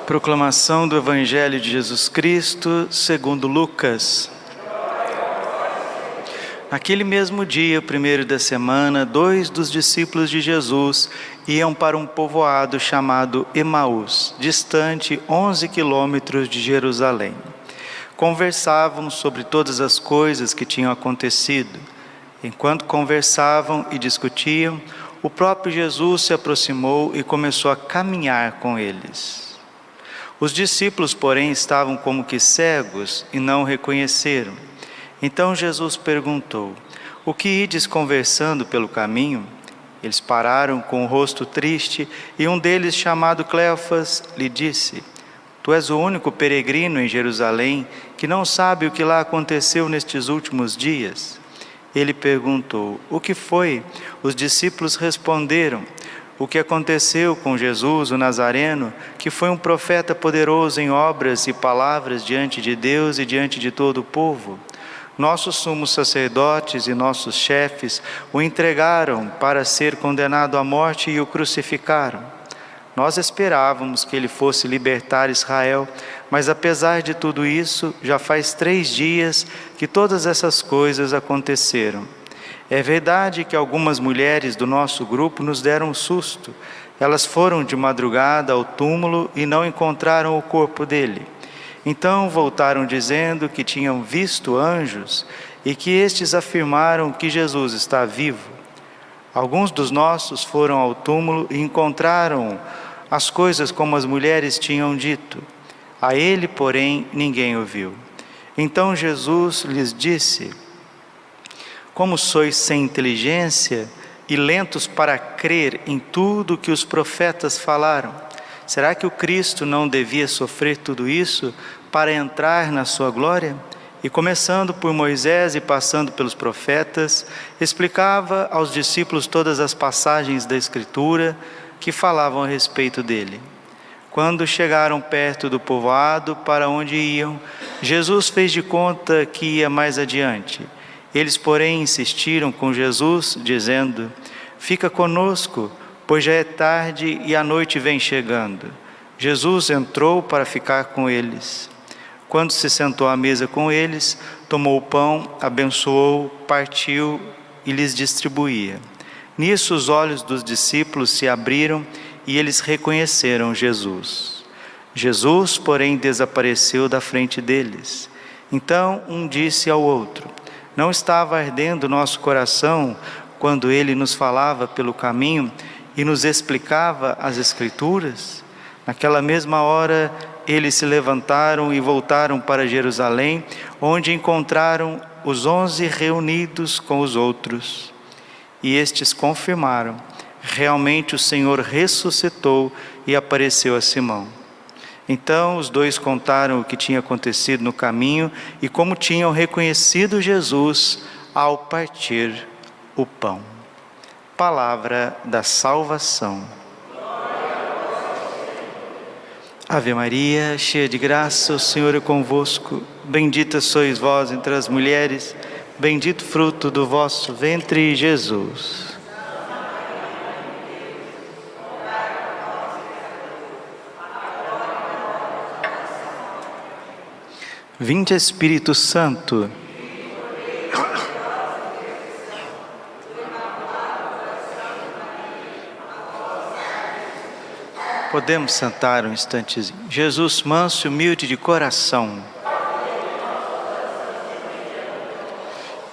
Proclamação do Evangelho de Jesus Cristo, segundo Lucas. Naquele mesmo dia, o primeiro da semana, 2 dos discípulos de Jesus iam para um povoado chamado Emaús, distante 11 quilômetros de Jerusalém. Conversavam sobre todas as coisas que tinham acontecido. Enquanto conversavam e discutiam, o próprio Jesus se aproximou e começou a caminhar com eles. Os discípulos, porém, estavam como que cegos e não o reconheceram. Então Jesus perguntou: "O que ides conversando pelo caminho?" Eles pararam com o rosto triste e um deles, chamado Cleofas, lhe disse: "Tu és o único peregrino em Jerusalém que não sabe o que lá aconteceu nestes últimos dias?" Ele perguntou: "O que foi?" Os discípulos responderam: "O que aconteceu com Jesus, o Nazareno, que foi um profeta poderoso em obras e palavras diante de Deus e diante de todo o povo. Nossos sumos sacerdotes e nossos chefes o entregaram para ser condenado à morte e o crucificaram. Nós esperávamos que ele fosse libertar Israel, mas apesar de tudo isso, já faz 3 dias que todas essas coisas aconteceram. É verdade que algumas mulheres do nosso grupo nos deram um susto. Elas foram de madrugada ao túmulo e não encontraram o corpo dele. Então voltaram dizendo que tinham visto anjos e que estes afirmaram que Jesus está vivo. Alguns dos nossos foram ao túmulo e encontraram as coisas como as mulheres tinham dito. A ele, porém, ninguém o viu." Então Jesus lhes disse: "Como sois sem inteligência e lentos para crer em tudo que os profetas falaram? Será que o Cristo não devia sofrer tudo isso para entrar na sua glória?" E começando por Moisés e passando pelos profetas, explicava aos discípulos todas as passagens da Escritura que falavam a respeito dele. Quando chegaram perto do povoado para onde iam, Jesus fez de conta que ia mais adiante. Eles, porém, insistiram com Jesus, dizendo: "Fica conosco, pois já é tarde e a noite vem chegando." Jesus entrou para ficar com eles. Quando se sentou à mesa com eles, tomou o pão, abençoou, partiu e lhes distribuía. Nisso os olhos dos discípulos se abriram e eles reconheceram Jesus. Jesus, porém, desapareceu da frente deles. Então um disse ao outro: "Não estava ardendo nosso coração quando ele nos falava pelo caminho e nos explicava as Escrituras?" Naquela mesma hora, eles se levantaram e voltaram para Jerusalém, onde encontraram os 11 reunidos com os outros. E estes confirmaram: realmente o Senhor ressuscitou e apareceu a Simão. Então os dois contaram o que tinha acontecido no caminho e como tinham reconhecido Jesus ao partir o pão. Palavra da salvação. Ave Maria, cheia de graça, o Senhor é convosco. Bendita sois vós entre as mulheres, bendito fruto do vosso ventre, Jesus. Vinde, Espírito Santo. Podemos sentar um instantezinho. Jesus, manso e humilde de coração.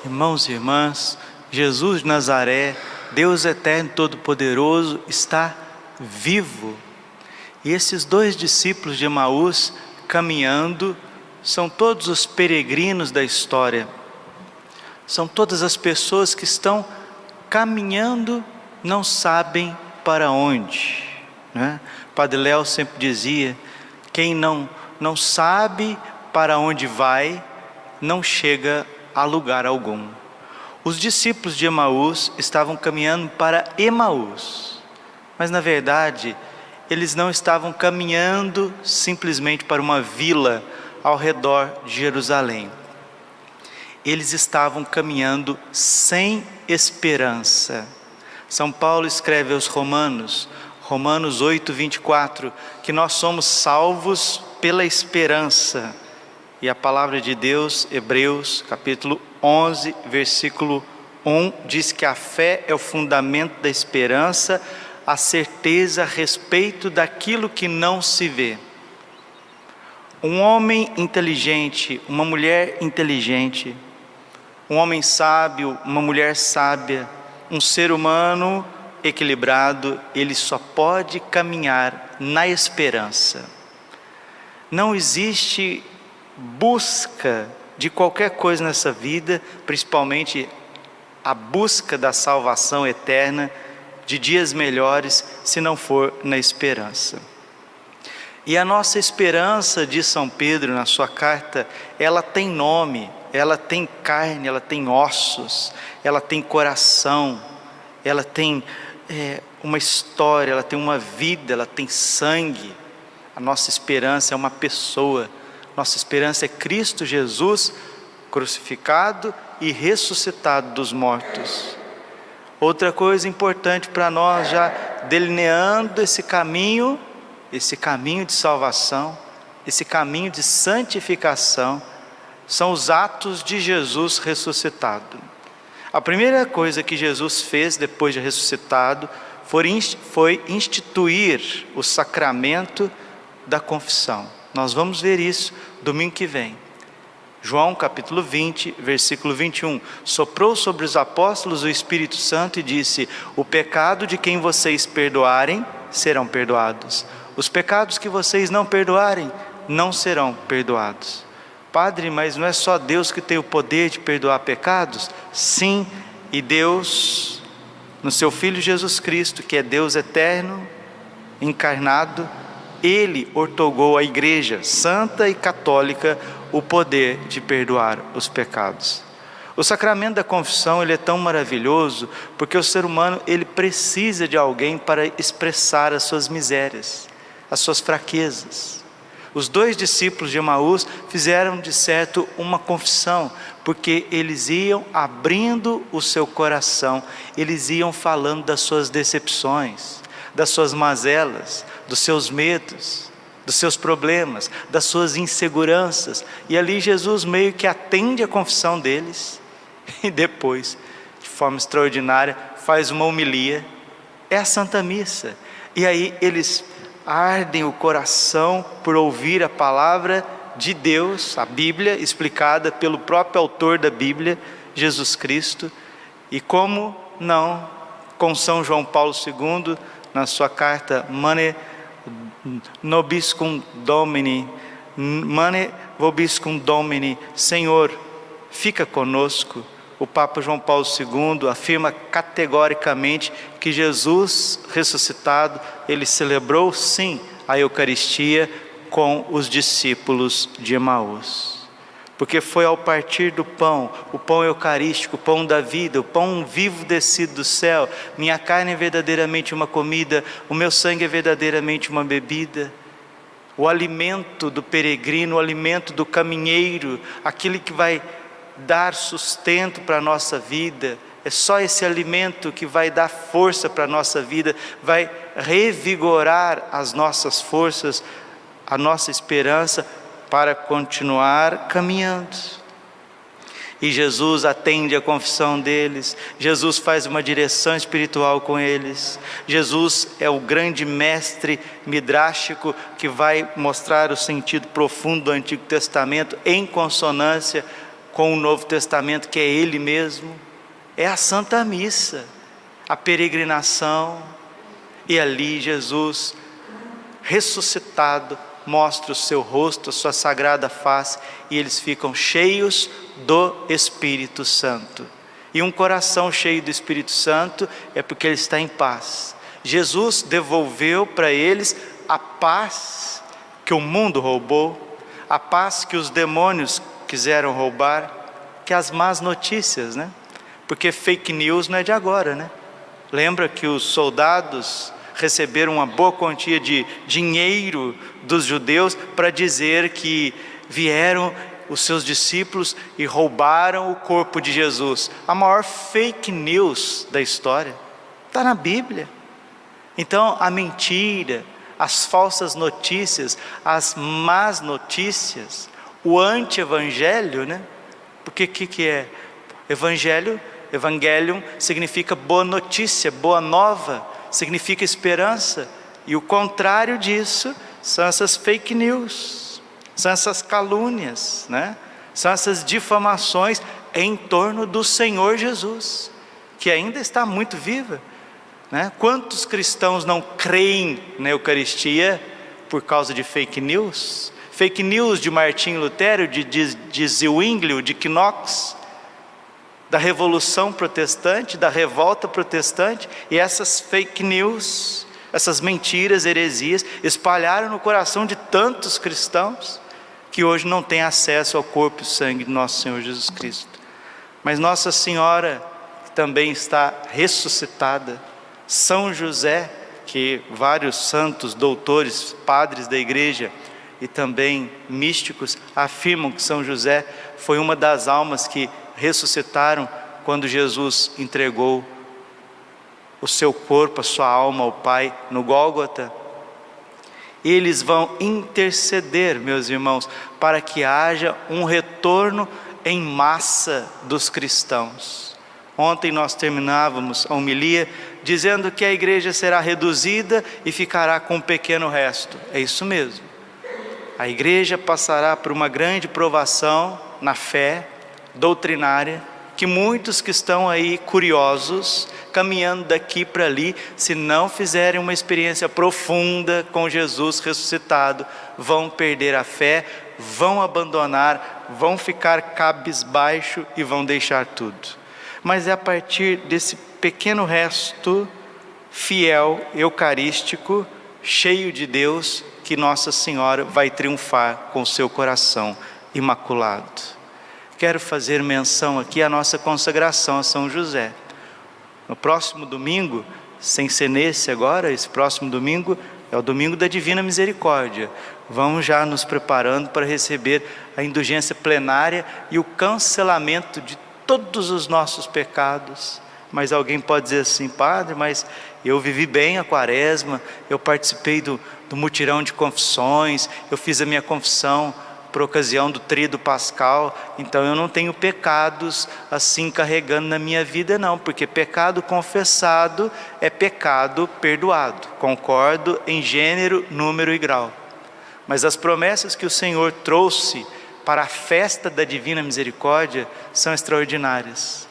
Irmãos e irmãs, Jesus de Nazaré, Deus eterno e todo-poderoso, está vivo. E esses 2 discípulos de Emaús, caminhando, são todos os peregrinos da história. São todas as pessoas que estão caminhando, não sabem para onde, né? Padre Léo sempre dizia: quem não sabe para onde vai, não chega a lugar algum. Os discípulos de Emaús estavam caminhando para Emaús, mas na verdade eles não estavam caminhando simplesmente para uma vila ao redor de Jerusalém. Eles estavam caminhando sem esperança. São Paulo escreve aos Romanos: Romanos 8, 24, que nós somos salvos pela esperança. E a palavra de Deus, Hebreus capítulo 11, versículo 1, diz que a fé é o fundamento da esperança, a certeza a respeito daquilo que não se vê. Um homem inteligente, uma mulher inteligente, um homem sábio, uma mulher sábia, um ser humano equilibrado, ele só pode caminhar na esperança. Não existe busca de qualquer coisa nessa vida, principalmente a busca da salvação eterna, de dias melhores, se não for na esperança. E a nossa esperança, diz São Pedro na sua carta, ela tem nome, ela tem carne, ela tem ossos, ela tem coração, ela tem uma história, ela tem uma vida, ela tem sangue. A nossa esperança é uma pessoa, nossa esperança é Cristo Jesus crucificado e ressuscitado dos mortos. Outra coisa importante para nós, já delineando esse caminho de salvação, esse caminho de santificação, são os atos de Jesus ressuscitado. A primeira coisa que Jesus fez depois de ressuscitado foi instituir o sacramento da confissão. Nós vamos ver isso domingo que vem. João capítulo 20, versículo 21. Soprou sobre os apóstolos o Espírito Santo e disse: o pecado de quem vocês perdoarem, serão perdoados. Os pecados que vocês não perdoarem, não serão perdoados. Padre, mas não é só Deus que tem o poder de perdoar pecados? Sim, e Deus, no seu Filho Jesus Cristo, que é Deus eterno, encarnado, Ele outorgou à Igreja Santa e Católica o poder de perdoar os pecados. O sacramento da confissão, ele é tão maravilhoso, porque o ser humano, ele precisa de alguém para expressar as suas misérias, as suas fraquezas. Os 2 discípulos de Emaús fizeram de certo uma confissão, porque eles iam abrindo o seu coração, eles iam falando das suas decepções, das suas mazelas, dos seus medos, dos seus problemas, das suas inseguranças, e ali Jesus meio que atende a confissão deles, e depois, de forma extraordinária, faz uma homilia, é a Santa Missa, e aí eles ardem o coração por ouvir a palavra de Deus, a Bíblia, explicada pelo próprio autor da Bíblia, Jesus Cristo. E como não, com São João Paulo II, na sua carta Mane Nobiscum Domini, Mane Vobiscum Domini, Senhor, fica conosco. O Papa João Paulo II afirma categoricamente que Jesus ressuscitado, ele celebrou sim a Eucaristia com os discípulos de Emaús. Porque foi ao partir do pão, o pão eucarístico, o pão da vida, o pão vivo descido do céu, minha carne é verdadeiramente uma comida, o meu sangue é verdadeiramente uma bebida. O alimento do peregrino, o alimento do caminheiro, aquele que vai dar sustento para a nossa vida, é só esse alimento que vai dar força para a nossa vida, vai revigorar as nossas forças, a nossa esperança para continuar caminhando. E Jesus atende a confissão deles, Jesus faz uma direção espiritual com eles, Jesus é o grande mestre midrástico que vai mostrar o sentido profundo do Antigo Testamento em consonância com o Novo Testamento, que é Ele mesmo. É a Santa Missa, a peregrinação, e ali Jesus ressuscitado mostra o seu rosto, a sua sagrada face, e eles ficam cheios do Espírito Santo. E um coração cheio do Espírito Santo é porque ele está em paz. Jesus devolveu para eles a paz que o mundo roubou, a paz que os demônios quiseram roubar, que as más notícias, né? Porque fake news não é de agora, né? Lembra que os soldados receberam uma boa quantia de dinheiro dos judeus para dizer que vieram os seus discípulos e roubaram o corpo de Jesus. A maior fake news da história está na Bíblia. Então a mentira, as falsas notícias, as más notícias, o anti-evangelho, né? Porque o que é? Evangelho, evangelium significa boa notícia, boa nova, significa esperança. E o contrário disso são essas fake news, são essas calúnias, né? São essas difamações em torno do Senhor Jesus, que ainda está muito viva, né? Quantos cristãos não creem na Eucaristia por causa de fake news? Fake news de Martinho Lutero, de Zwinglio, de Knox, da Revolução Protestante, da Revolta Protestante, e essas fake news, essas mentiras, heresias, espalharam no coração de tantos cristãos, que hoje não têm acesso ao corpo e sangue de nosso Senhor Jesus Cristo. Mas Nossa Senhora, que também está ressuscitada, São José, que vários santos, doutores, padres da igreja e também místicos afirmam que São José foi uma das almas que ressuscitaram quando Jesus entregou o seu corpo, a sua alma ao Pai no Gólgota. Eles vão interceder, meus irmãos, para que haja um retorno em massa dos cristãos. Ontem nós terminávamos a homilia dizendo que a igreja será reduzida e ficará com um pequeno resto. É isso mesmo. A igreja passará por uma grande provação na fé doutrinária, que muitos que estão aí curiosos, caminhando daqui para ali, se não fizerem uma experiência profunda com Jesus ressuscitado, vão perder a fé, vão abandonar, vão ficar cabisbaixo e vão deixar tudo. Mas é a partir desse pequeno resto fiel, eucarístico, cheio de Deus, que Nossa Senhora vai triunfar com o seu coração imaculado. Quero fazer menção aqui à nossa consagração a São José. No próximo domingo, sem ser nesse agora, esse próximo domingo é o domingo da Divina Misericórdia. Vamos já nos preparando para receber a indulgência plenária e o cancelamento de todos os nossos pecados. Mas alguém pode dizer assim: padre, mas eu vivi bem a quaresma, eu participei do mutirão de confissões, eu fiz a minha confissão por ocasião do tríduo pascal, então eu não tenho pecados assim carregando na minha vida não, porque pecado confessado é pecado perdoado, concordo em gênero, número e grau. Mas as promessas que o Senhor trouxe para a festa da Divina Misericórdia são extraordinárias.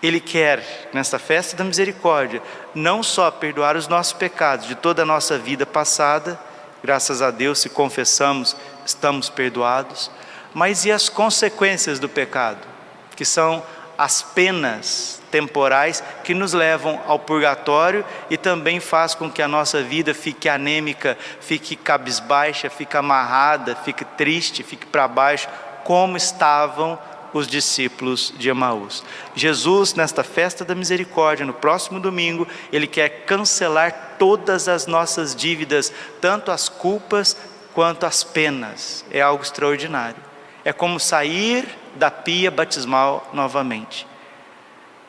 Ele quer, nesta festa da misericórdia, não só perdoar os nossos pecados de toda a nossa vida passada, graças a Deus, se confessamos, estamos perdoados, mas e as consequências do pecado, que são as penas temporais que nos levam ao purgatório e também faz com que a nossa vida fique anêmica, fique cabisbaixa, fique amarrada, fique triste, fique para baixo, como estavam os discípulos de Emaús. Jesus, nesta festa da misericórdia, no próximo domingo, Ele quer cancelar todas as nossas dívidas, tanto as culpas quanto as penas. É algo extraordinário. É como sair da pia batismal novamente.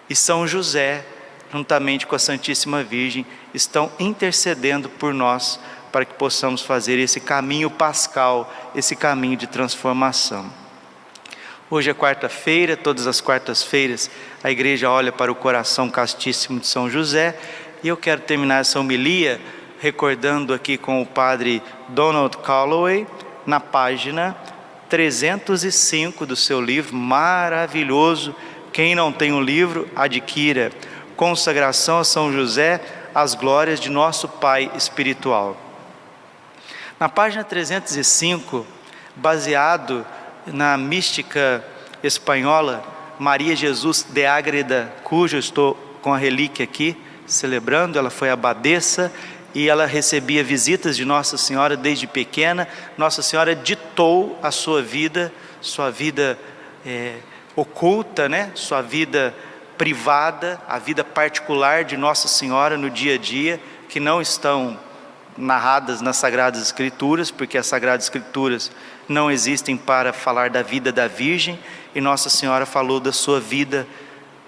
E São José, juntamente com a Santíssima Virgem, estão intercedendo por nós, para que possamos fazer esse caminho pascal, esse caminho de transformação. Hoje é quarta-feira, todas as quartas-feiras a igreja olha para o coração castíssimo de São José, e eu quero terminar essa homilia recordando aqui com o padre Donald Calloway, na página 305 do seu livro maravilhoso. Quem não tem o livro, adquira. Consagração a São José, as glórias de nosso Pai espiritual. Na página 305, baseado na mística espanhola Maria Jesus de Ágreda, cujo eu estou com a relíquia aqui, celebrando, ela foi abadesa e ela recebia visitas de Nossa Senhora desde pequena. Nossa Senhora ditou a sua vida oculta, né? Sua vida privada, a vida particular de Nossa Senhora no dia a dia, que não estão narradas nas Sagradas Escrituras, porque as Sagradas Escrituras não existem para falar da vida da Virgem, e Nossa Senhora falou da sua vida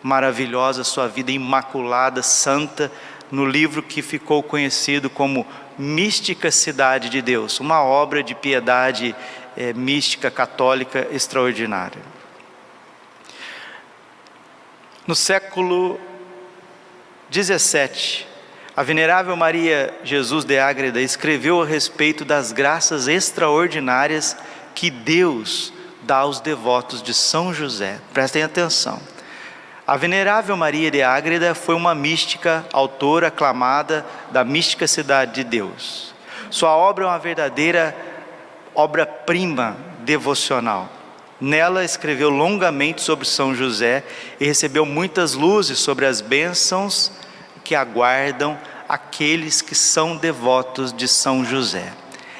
maravilhosa, sua vida imaculada, santa, no livro que ficou conhecido como Mística Cidade de Deus, uma obra de piedade mística católica extraordinária. No século XVII, a venerável Maria Jesus de Ágreda escreveu a respeito das graças extraordinárias que Deus dá aos devotos de São José. Prestem atenção. A venerável Maria de Ágreda foi uma mística, autora aclamada da Mística Cidade de Deus. Sua obra é uma verdadeira obra-prima devocional. Nela escreveu longamente sobre São José e recebeu muitas luzes sobre as bênçãos que aguardam aqueles que são devotos de São José.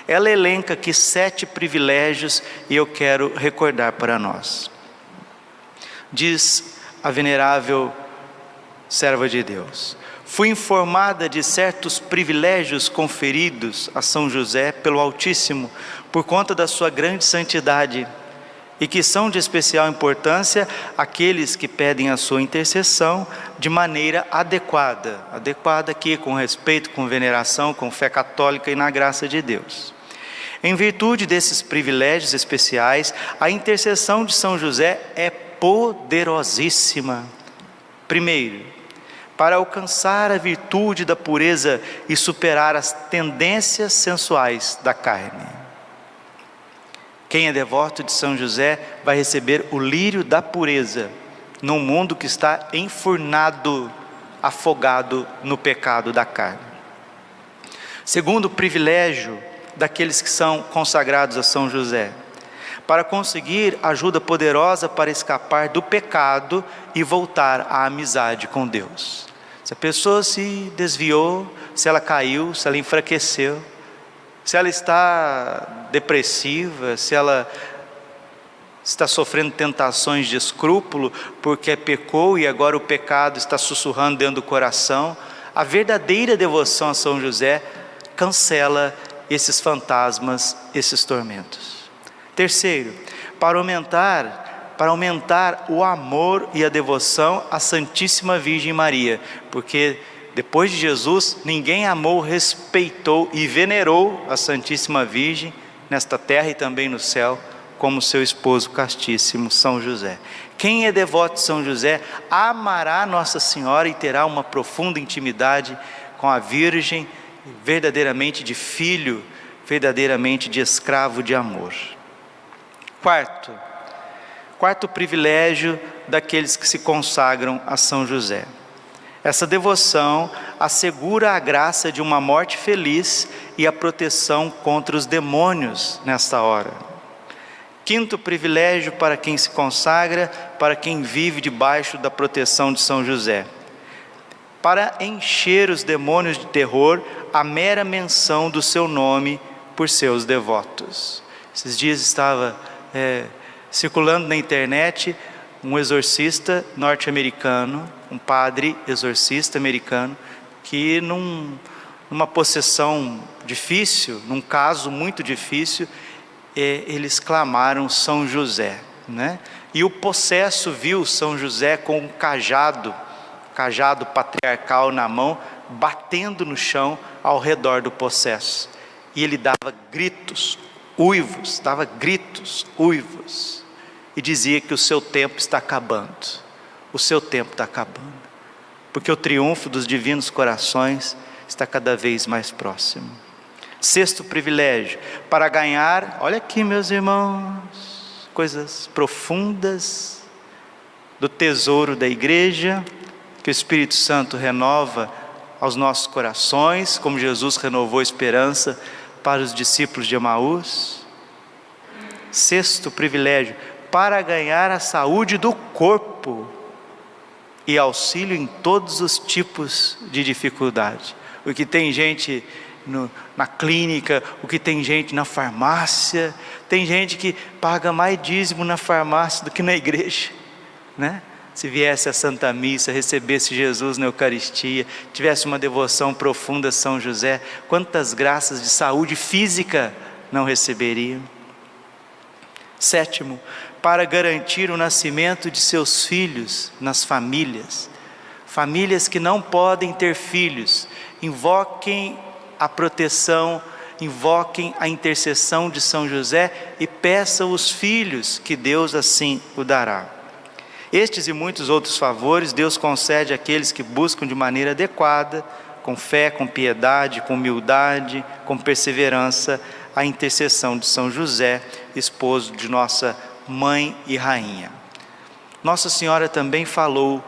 Ela elenca aqui 7 privilégios e eu quero recordar para nós. Diz a venerável serva de Deus: fui informada de certos privilégios conferidos a São José pelo Altíssimo por conta da sua grande santidade, e que são de especial importância aqueles que pedem a sua intercessão de maneira adequada aqui com respeito, com veneração, com fé católica e na graça de Deus. Em virtude desses privilégios especiais, a intercessão de São José é poderosíssima. Primeiro, para alcançar a virtude da pureza e superar as tendências sensuais da carne. Quem é devoto de São José vai receber o lírio da pureza num mundo que está enfurnado, afogado no pecado da carne. Segundo privilégio daqueles que são consagrados a São José, para conseguir ajuda poderosa para escapar do pecado e voltar à amizade com Deus. Se a pessoa se desviou, se ela caiu, se ela enfraqueceu, se ela está depressiva, se ela está sofrendo tentações de escrúpulo porque pecou e agora o pecado está sussurrando dentro do coração, a verdadeira devoção a São José cancela esses fantasmas, esses tormentos. Terceiro, para aumentar o amor e a devoção à Santíssima Virgem Maria, porque depois de Jesus, ninguém amou, respeitou e venerou a Santíssima Virgem nesta terra e também no céu, como seu esposo castíssimo, São José. Quem é devoto de São José amará Nossa Senhora e terá uma profunda intimidade com a Virgem, verdadeiramente de filho, verdadeiramente de escravo de amor. Quarto privilégio daqueles que se consagram a São José. Essa devoção assegura a graça de uma morte feliz e a proteção contra os demônios nesta hora. Quinto privilégio para quem se consagra, para quem vive debaixo da proteção de São José. Para encher os demônios de terror, a mera menção do seu nome por seus devotos. Esses dias estava circulando na internet um exorcista norte-americano, um padre exorcista americano, que numa possessão difícil, num caso muito difícil, eles clamaram São José, né? E o possesso viu São José com um cajado patriarcal na mão, batendo no chão ao redor do possesso. E ele dava gritos, uivos, e dizia que o seu tempo está acabando. O seu tempo está acabando, porque o triunfo dos divinos corações está cada vez mais próximo. Sexto privilégio, para ganhar, olha aqui meus irmãos, coisas profundas do tesouro da igreja, que o Espírito Santo renova aos nossos corações, como Jesus renovou a esperança para os discípulos de Emaús. Sexto privilégio, para ganhar a saúde do corpo e auxílio em todos os tipos de dificuldade. O que tem gente na clínica, o que tem gente na farmácia, tem gente que paga mais dízimo na farmácia do que na igreja, né? Se viesse a Santa Missa, recebesse Jesus na Eucaristia, tivesse uma devoção profunda a São José, quantas graças de saúde física não receberiam? Sétimo, para garantir o nascimento de seus filhos nas famílias. famílias que não podem ter filhos, invoquem a proteção, invoquem a intercessão de São José e peçam os filhos, que Deus assim o dará. Estes e muitos outros favores Deus concede àqueles que buscam de maneira adequada, com fé, com piedade, com humildade, com perseverança, a intercessão de São José, esposo de nossa mãe e rainha. Nossa Senhora também falou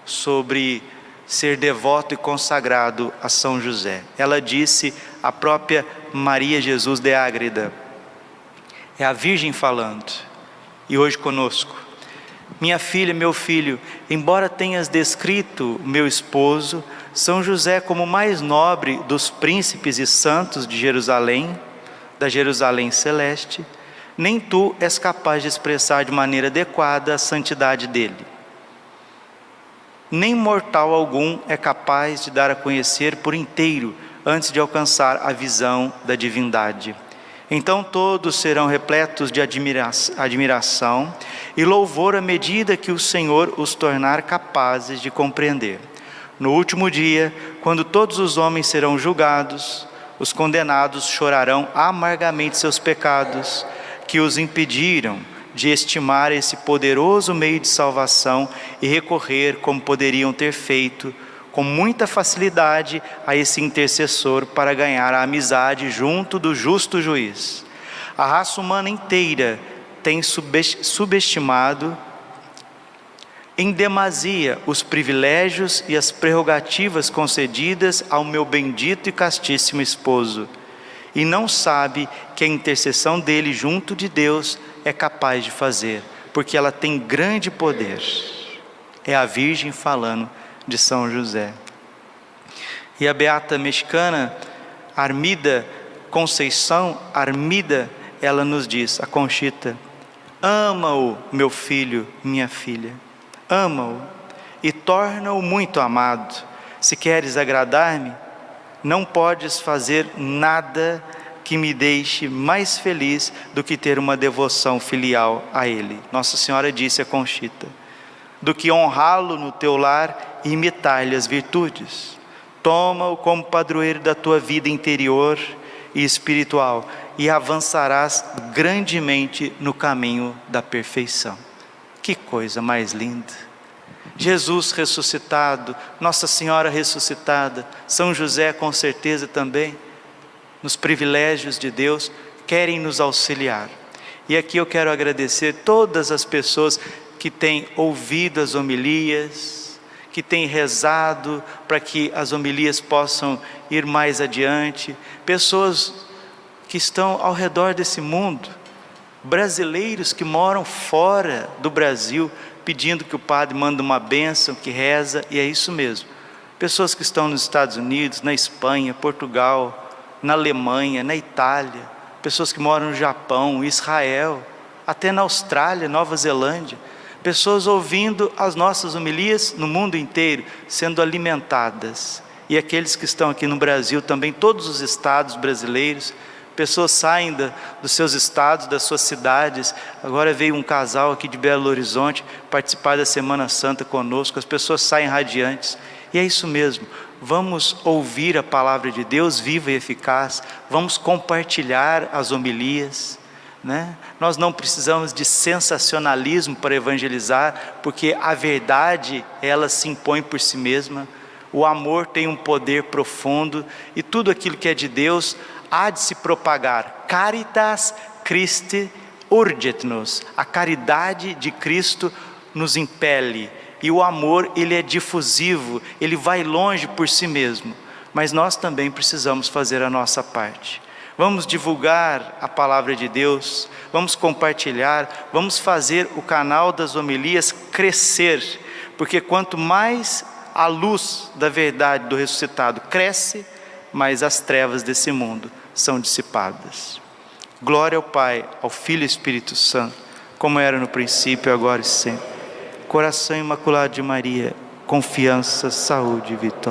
sobre ser devoto e consagrado a São José. Ela disse à própria Maria Jesus de Ágreda, é a Virgem falando, e hoje conosco: minha filha, meu filho, embora tenhas descrito meu esposo, São José, como o mais nobre dos príncipes e santos de Jerusalém, da Jerusalém celeste, nem tu és capaz de expressar de maneira adequada a santidade dele. Nem mortal algum é capaz de dar a conhecer por inteiro, antes de alcançar a visão da divindade. Então todos serão repletos de admiração e louvor à medida que o Senhor os tornar capazes de compreender. No último dia, quando todos os homens serão julgados, os condenados chorarão amargamente seus pecados, que os impediram de estimar esse poderoso meio de salvação e recorrer, como poderiam ter feito, com muita facilidade a esse intercessor para ganhar a amizade junto do justo juiz. A raça humana inteira tem subestimado em demasia os privilégios e as prerrogativas concedidas ao meu bendito e castíssimo esposo, e não sabe que a intercessão dele junto de Deus é capaz de fazer, porque ela tem grande poder. É a Virgem falando de São José. E a beata mexicana Armida Conceição Armida, ela nos diz, a Conchita: ama-o, meu filho, minha filha, ama-o e torna-o muito amado. Se queres agradar-me, não podes fazer nada que me deixe mais feliz do que ter uma devoção filial a ele. Nossa Senhora disse a Conchita: do que honrá-lo no teu lar e imitar-lhe as virtudes. Toma-o como padroeiro da tua vida interior e espiritual e avançarás grandemente no caminho da perfeição. Que coisa mais linda! Jesus ressuscitado, Nossa Senhora ressuscitada, São José com certeza também, nos privilégios de Deus, querem nos auxiliar. E aqui eu quero agradecer todas as pessoas que têm ouvido as homilias, que têm rezado para que as homilias possam ir mais adiante, pessoas que estão ao redor desse mundo, brasileiros que moram fora do Brasil, pedindo que o padre mande uma bênção, que reza, e é isso mesmo. Pessoas que estão nos Estados Unidos, na Espanha, Portugal, na Alemanha, na Itália, pessoas que moram no Japão, Israel, até na Austrália, Nova Zelândia, pessoas ouvindo as nossas homilias no mundo inteiro, sendo alimentadas. E aqueles que estão aqui no Brasil também, todos os estados brasileiros, pessoas saem dos seus estados, das suas cidades. Agora veio um casal aqui de Belo Horizonte participar da Semana Santa conosco, as pessoas saem radiantes. E é isso mesmo, vamos ouvir a palavra de Deus viva e eficaz, vamos compartilhar as homilias, né? Nós não precisamos de sensacionalismo para evangelizar, porque a verdade, ela se impõe por si mesma. O amor tem um poder profundo e tudo aquilo que é de Deus há de se propagar. Caritas Christi urget nos, a caridade de Cristo nos impele, e o amor, ele é difusivo, ele vai longe por si mesmo, mas nós também precisamos fazer a nossa parte. Vamos divulgar a palavra de Deus, vamos compartilhar, vamos fazer o canal das homilias crescer, porque quanto mais a luz da verdade do ressuscitado cresce, mais as trevas desse mundo são dissipadas. Glória ao Pai, ao Filho e ao Espírito Santo, como era no princípio, agora e sempre. Coração imaculado de Maria, confiança, saúde e vitória.